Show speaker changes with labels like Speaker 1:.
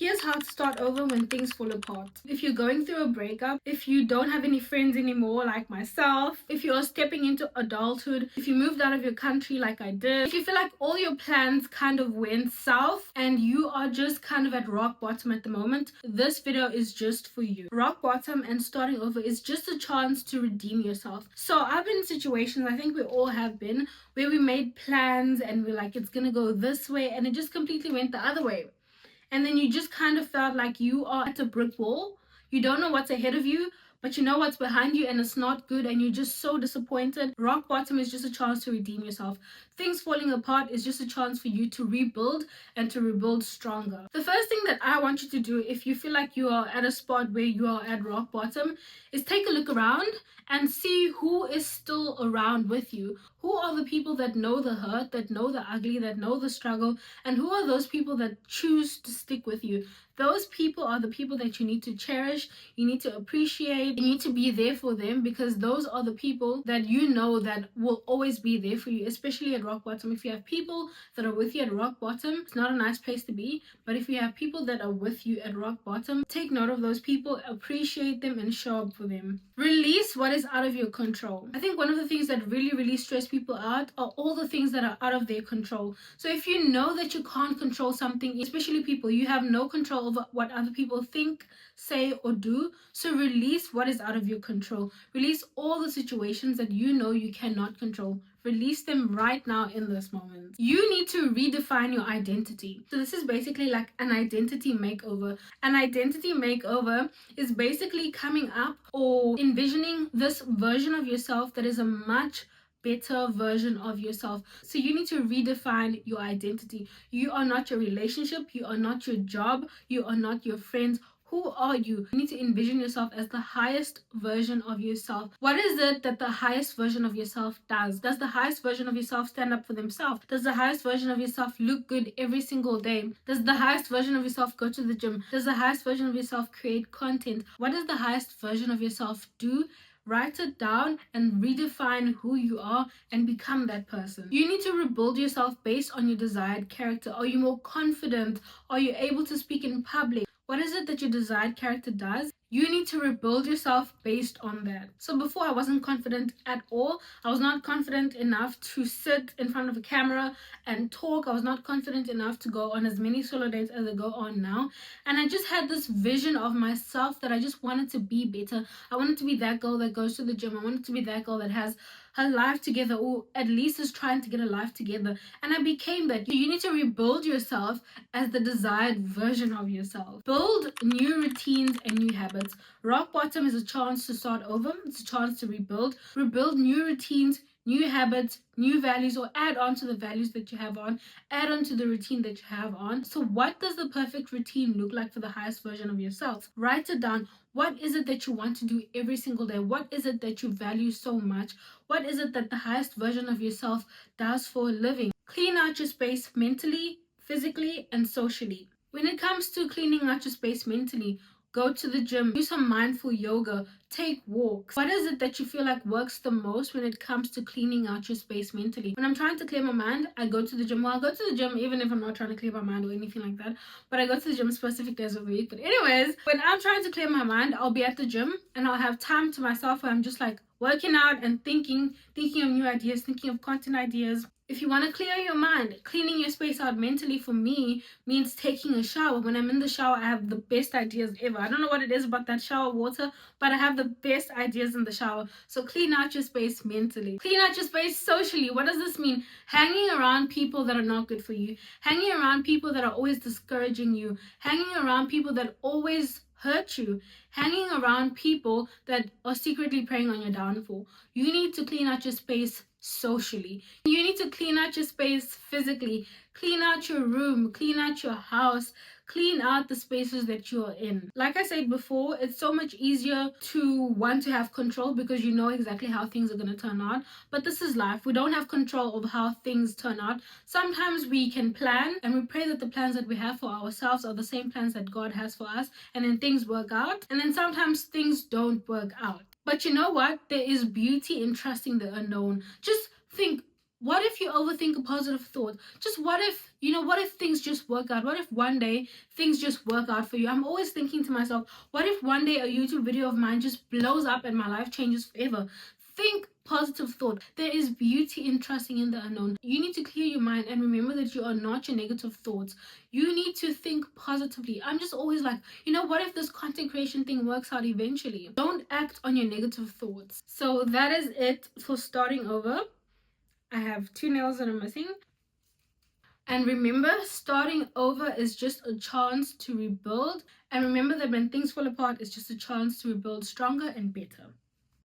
Speaker 1: Here's how to start over when things fall apart. If you're going through a breakup, if you don't have any friends anymore like myself, if you're stepping into adulthood, if you moved out of your country like I did, if you feel like all your plans kind of went south and you are just kind of at rock bottom at the moment, this video is just for you. Rock bottom and starting over is just a chance to redeem yourself. So I've been in situations, I think we all have been, where we made plans and we're like, it's gonna go this way, and it just completely went the other way. And then you just kind of felt like you are at a brick wall. You don't know what's ahead of you, but you know what's behind you, and it's not good, and you're just so disappointed. Rock bottom is just a chance to redeem yourself. Things falling apart is just a chance for you to rebuild and to rebuild stronger. The first thing that I want you to do if you feel like you are at a spot where you are at rock bottom is take a look around and see who is still around with you. Who are the people that know the hurt, that know the ugly, that know the struggle, and who are those people that choose to stick with you? Those people are the people that you need to cherish, you need to appreciate, you need to be there for them, because those are the people that you know that will always be there for you, especially at rock bottom. If you have people that are with you at rock bottom, it's not a nice place to be, but if you have people that are with you at rock bottom, take note of those people, appreciate them, and show up for them. Release what is out of your control. I think one of the things that really stress people out are all the things that are out of their control. So if you know that you can't control something, especially people, you have no control over what other people think, say, or do. So release what is out of your control. Release all the situations that you know you cannot control. Release them right now in this moment. You need to redefine your identity. So this is basically like an identity makeover. An identity makeover is basically coming up or envisioning this version of yourself that is a much better version of yourself. So you need to redefine your identity. You are not your relationship, you are not your job, you are not your friends. Who are you? You need to envision yourself as the highest version of yourself. What is it that the highest version of yourself does? Does the highest version of yourself stand up for themselves? Does the highest version of yourself look good every single day? Does the highest version of yourself go to the gym? Does the highest version of yourself create content? What does the highest version of yourself do? Write it down and redefine who you are and become that person. You need to rebuild yourself based on your desired character. Are you more confident? Are you able to speak in public? What is it that your desired character does? You need to rebuild yourself based on that. So before, I wasn't confident at all. I was not confident enough to sit in front of a camera and talk. I was not confident enough to go on as many solo dates as I go on now. And I just had this vision of myself that I just wanted to be better. I wanted to be that girl that goes to the gym. I wanted to be that girl that has her life together, or at least is trying to get a life together. And I became that. You need to rebuild yourself as the desired version of yourself. Build new routines and new habits. Rock bottom is a chance to start over. It's a chance to rebuild. Rebuild new routines, new habits, new values, or add on to the values that you have on, add on to the routine that you have on. So what does the perfect routine look like for the highest version of yourself? Write it down. What is it that you want to do every single day? What is it that you value so much? What is it that the highest version of yourself does for a living? Clean out your space mentally, physically, and socially. When it comes to cleaning out your space mentally, go to the gym, do some mindful yoga, take walks. What is it that you feel like works the most when it comes to cleaning out your space mentally? When I'm trying to clear my mind, I go to the gym. Well, I'll go to the gym even if I'm not trying to clear my mind or anything like that, but I go to the gym specific days of the week. But anyways, when I'm trying to clear my mind, I'll be at the gym and I'll have time to myself where I'm just like working out and thinking of new ideas, thinking of content ideas. If you want to clear your mind, cleaning your space out mentally for me means taking a shower. When I'm in the shower, I have the best ideas ever. I don't know what it is about that shower water, but I have the best ideas in the shower. So clean out your space mentally. Clean out your space socially. What does this mean? Hanging around people that are not good for you. Hanging around people that are always discouraging you. Hanging around people that always hurt you. Hanging around people that are secretly preying on your downfall. You need to clean out your space socially. You need to clean out your space physically. Clean out your room, clean out your house, clean out the spaces that you're in. Like I said before, it's so much easier to want to have control because you know exactly how things are going to turn out. But this is life. We don't have control of how things turn out. Sometimes we can plan and we pray that the plans that we have for ourselves are the same plans that God has for us, and then things work out. And then sometimes things don't work out. But you know what? There is beauty in trusting the unknown. Just think, What if you overthink a positive thought? Just what if, what if things just work out? What if one day things just work out for you? I'm always thinking to myself, what if one day a YouTube video of mine just blows up and my life changes forever? Think positive thought. There is beauty in trusting in the unknown. You need to clear your mind and remember that you are not your negative thoughts. You need to think positively. I'm just always like, what if this content creation thing works out eventually? Don't act on your negative thoughts. So that is it for starting over. I have 2 nails that are missing. And remember, starting over is just a chance to rebuild. And remember that when things fall apart, it's just a chance to rebuild stronger and better.